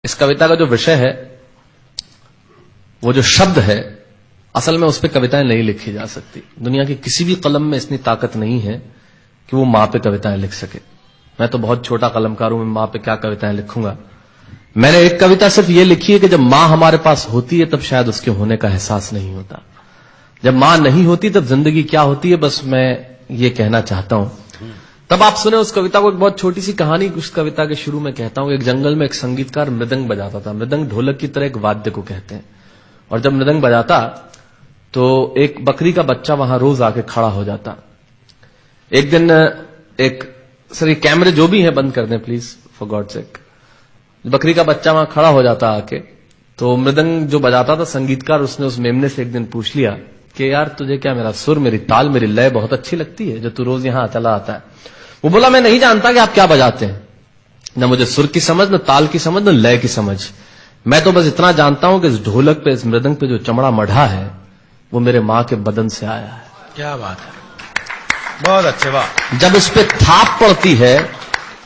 इस कविता का जो विषय है, वो जो शब्द है, असल में उस पर कविताएं नहीं लिखी जा सकती। दुनिया की किसी भी कलम में इतनी ताकत नहीं है कि वो मां पे कविताएं लिख सके। मैं तो बहुत छोटा कलमकार हूं, मैं मां पे क्या कविताएं लिखूंगा। मैंने एक कविता सिर्फ ये लिखी है कि जब मां हमारे पास होती है तब शायद उसके होने का एहसास नहीं होता। जब मां नहीं होती तब जिंदगी क्या होती है, बस मैं ये कहना चाहता हूं। तब आप सुने उस कविता को। एक बहुत छोटी सी कहानी उस कविता के शुरू में कहता हूं। एक जंगल में एक संगीतकार मृदंग बजाता था। मृदंग ढोलक की तरह एक वाद्य को कहते हैं। और जब मृदंग बजाता तो एक बकरी का बच्चा वहां रोज आके खड़ा हो जाता। एक दिन ये कैमरे जो भी हैं बंद कर दें प्लीज, फॉर गॉड सेक। बकरी का बच्चा वहां खड़ा हो जाता आके, तो मृदंग जो बजाता था संगीतकार, उसने उस मेमने से एक दिन पूछ लिया कि यार तुझे क्या मेरा सुर, मेरी ताल, मेरी लय बहुत अच्छी लगती है जो तू रोज यहां चला आता है। वो बोला मैं नहीं जानता कि आप क्या बजाते हैं, न मुझे सुर की समझ, न ताल की समझ, न लय की समझ। मैं तो बस इतना जानता हूं कि इस ढोलक पे, इस मृदंग पे जो चमड़ा मढ़ा है वो मेरे मां के बदन से आया है। क्या बात है, बहुत अच्छे, वाह। जब उस पे थाप पड़ती है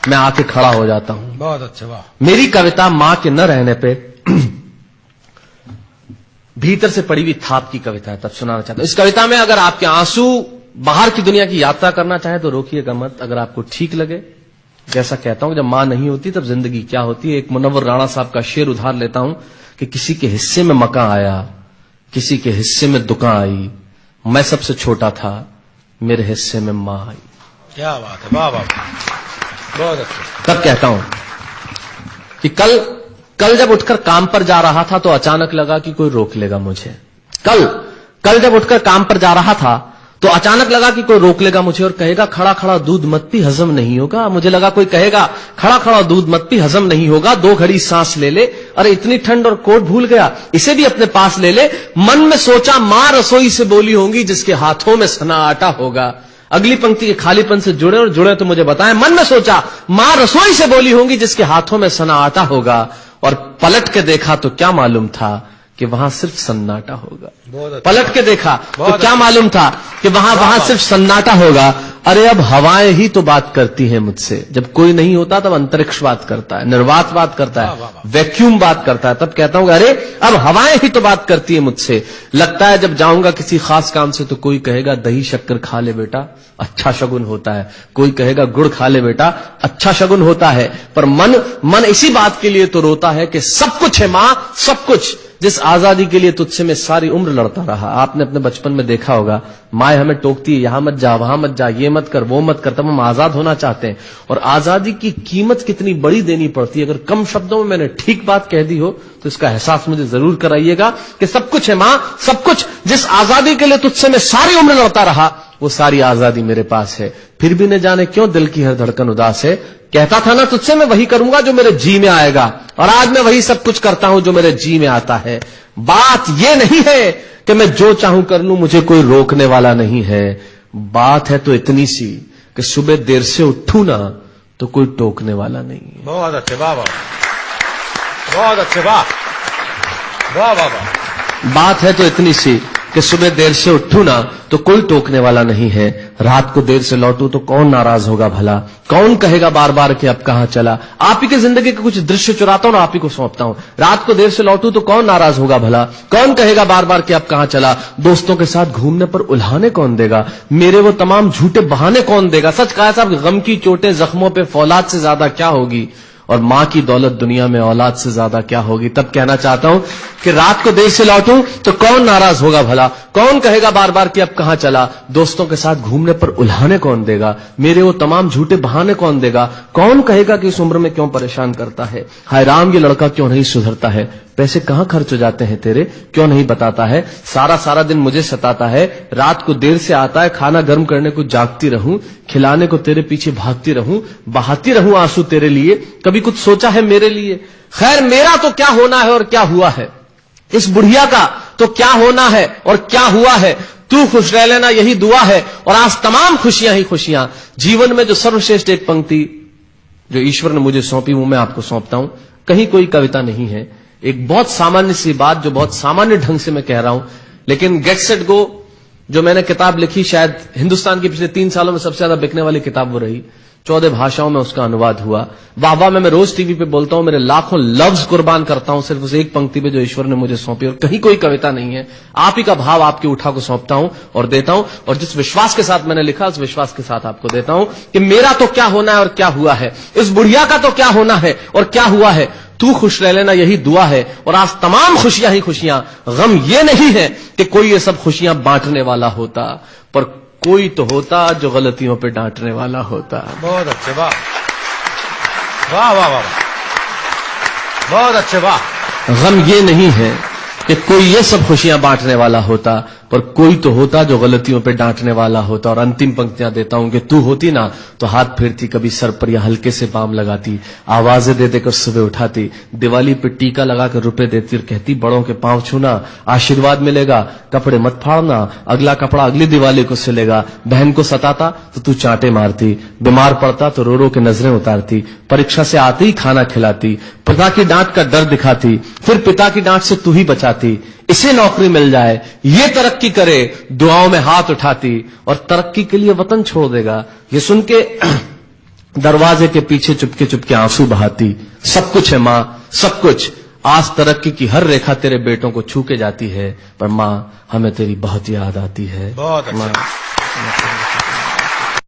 मैं आके खड़ा हो जाता हूं। बहुत अच्छे, वाह। मेरी कविता मां के न रहने पे भीतर से पड़ी हुई थाप की कविता है, तब सुनाना चाहता हूं। इस कविता में अगर आपके आंसू बाहर की दुनिया की यात्रा करना चाहे तो रोकिएगा मत। अगर आपको ठीक लगे, जैसा कहता हूं जब मां नहीं होती तब जिंदगी क्या होती है। एक मुनव्वर राणा साहब का शेर उधार लेता हूं कि किसी के हिस्से में मकान आया, किसी के हिस्से में दुकान आई, मैं सबसे छोटा था, मेरे हिस्से में मां आई। क्या बात है, वाह वाह, बहुत अच्छा। तब कहता हूं कि कल जब उठकर काम पर जा रहा था तो अचानक लगा कि कोई रोक लेगा मुझे। कल जब उठकर काम पर जा रहा था तो अचानक लगा कि कोई रोक लेगा मुझे और कहेगा खड़ा खड़ा दूध मत पी, हजम नहीं होगा। मुझे लगा कोई कहेगा खड़ा खड़ा दूध मत पी, हजम नहीं होगा। 2 घड़ी सांस ले ले, अरे इतनी ठंड और कोट भूल गया, इसे भी अपने पास ले ले। मन में सोचा मां रसोई से बोली होंगी जिसके हाथों में सना आटा होगा। अगली पंक्ति के खालीपन से जुड़े और जुड़े तो मुझे बताएं। मन में सोचा मां रसोई से बोली होंगी जिसके हाथों में सना आटा होगा, और पलट के देखा तो क्या मालूम था कि वहां सिर्फ सन्नाटा होगा। पलट के देखा तो क्या मालूम था कि वहां सिर्फ सन्नाटा होगा। अरे अब हवाएं ही तो बात करती हैं मुझसे। जब कोई नहीं होता तब अंतरिक्ष बात करता है, निर्वात बात करता है, वैक्यूम बात करता है। तब कहता हूं अरे अब हवाएं ही तो बात करती है मुझसे। लगता है जब जाऊंगा किसी खास काम से तो कोई कहेगा दही शक्कर खा ले बेटा, अच्छा शगुन होता है। कोई कहेगा गुड़ खा ले बेटा, अच्छा शगुन होता है। पर मन इसी बात के लिए तो रोता है कि सब कुछ है मां, सब कुछ, जिस आजादी के लिए तुझसे मैं सारी उम्र लड़ता रहा। आपने अपने बचपन में देखा होगा, माए हमें टोकती है, यहां मत जा, वहां मत जा, ये मत कर, वो मत कर। तब हम आजाद होना चाहते हैं, और आजादी की कीमत कितनी बड़ी देनी पड़ती है। अगर कम शब्दों में मैंने ठीक बात कह दी हो तो इसका एहसास मुझे जरूर कराइएगा कि सब कुछ है मां, सब कुछ, जिस आजादी के लिए तुझसे मैं सारी उम्र लड़ता रहा वो सारी आजादी मेरे पास है। फिर भी न जाने क्यों दिल की हर धड़कन उदास है। कहता था ना तुझसे मैं वही करूंगा जो मेरे जी में आएगा, और आज मैं वही सब कुछ करता हूं जो मेरे जी में आता है। बात यह नहीं है कि मैं जो चाहूं कर लूं, मुझे कोई रोकने वाला नहीं है। बात है तो इतनी सी कि सुबह देर से उठूं ना तो कोई टोकने वाला नहीं है। बहुत अच्छे, वाह वाह, बहुत अच्छे, वाह वाह वाह वाह। बात है तो इतनी सी कि सुबह देर से उठूं ना तो कोई टोकने वाला नहीं है। रात को देर से लौटूं तो कौन नाराज होगा भला, कौन कहेगा बार बार कि अब कहां चला। आप ही की जिंदगी के कुछ दृश्य चुराता हूं और आप ही को सौंपता हूं। रात को देर से लौटूं तो कौन नाराज होगा भला, कौन कहेगा बार बार कि अब कहां चला। दोस्तों के साथ घूमने पर उल्हाने कौन देगा, मेरे वो तमाम झूठे बहाने कौन देगा। सच कहा साहब, गम की चोटें जख्मों पे फौलाद से ज्यादा क्या होगी, और मां की दौलत दुनिया में औलाद से ज्यादा क्या होगी। तब कहना चाहता हूं कि रात को देर से लौटूं तो कौन नाराज होगा भला, कौन कहेगा बार बार कि अब कहां चला। दोस्तों के साथ घूमने पर उल्हाने कौन देगा, मेरे वो तमाम झूठे बहाने कौन देगा। कौन कहेगा कि इस उम्र में क्यों परेशान करता है। हाय राम, ये लड़का क्यों नहीं सुधरता है। पैसे कहां खर्च हो जाते हैं तेरे, क्यों नहीं बताता है। सारा दिन मुझे सताता है, रात को देर से आता है, खाना गर्म करने को जागती रहूं, खिलाने को तेरे पीछे भागती रहूं, बहाती रहूं आंसू तेरे लिए, कभी कुछ सोचा है मेरे लिए। खैर मेरा तो क्या होना है और क्या हुआ है, इस बुढ़िया का तो क्या होना है और क्या हुआ है। तू खुश रह लेना यही दुआ है, और आज तमाम खुशियां ही खुशियां। जीवन में जो सर्वश्रेष्ठ एक पंक्ति जो ईश्वर ने मुझे सौंपी वो मैं आपको सौंपता हूं। कहीं कोई कविता नहीं है, एक बहुत सामान्य सी बात जो बहुत सामान्य ढंग से मैं कह रहा हूं। लेकिन गेट सेट गो जो मैंने किताब लिखी, शायद हिंदुस्तान की पिछले 3 सालों में सबसे ज्यादा बिकने वाली किताब वो रही, 14 भाषाओं में उसका अनुवाद हुआ। वाह में मैं रोज टीवी पे बोलता हूं, मेरे लाखों लफ्ज कुर्बान करता हूं सिर्फ उस एक पंक्ति पे जो ईश्वर ने मुझे सौंपी, और कहीं कोई कविता नहीं है, आप ही का भाव आपकी उठा को सौंपता हूं और देता हूं, और जिस विश्वास के साथ मैंने लिखा उस विश्वास के साथ आपको देता हूं कि मेरा तो क्या होना है और क्या हुआ है, इस बुढ़िया का तो क्या होना है और क्या हुआ है, तू खुश रह लेना यही दुआ है। और आज तमाम खुशियां ही खुशियां, गम ये नहीं है कि कोई ये सब खुशियां बांटने वाला होता, पर कोई तो होता जो गलतियों पे डांटने वाला होता। बहुत अच्छे, वाह वाह वाह वाह, बहुत अच्छे, वाह। गम ये नहीं है कि कोई ये सब खुशियां बांटने वाला होता, पर कोई तो होता जो गलतियों पे डांटने वाला होता। और अंतिम पंक्तियां देता हूं कि तू होती ना तो हाथ फेरती कभी सर पर या हल्के से बाम लगाती, आवाजें दे देकर सुबह उठाती, दिवाली पे टीका लगाकर रुपए देती और कहती बड़ों के पांव छूना आशीर्वाद मिलेगा, कपड़े मत फाड़ना, अगला कपड़ा अगली दिवाली को सिलेगा। बहन को सताता तो तू चांटे मारती, बीमार पड़ता तो रो रो के नजरें उतारती, परीक्षा से आते ही खाना खिलाती, पिता की डांट का डर दिखाती, फिर पिता की डांट से तू ही बचाती, इसे नौकरी मिल जाए, ये तरक्की करे, दुआओं में हाथ उठाती, और तरक्की के लिए वतन छोड़ देगा, ये सुन के दरवाजे के पीछे चुपके चुपके आंसू बहाती। सब कुछ है मां, सब कुछ, आज तरक्की की हर रेखा तेरे बेटों को छू के जाती है, पर मां हमें तेरी बहुत याद आती है। बहुत अच्छा।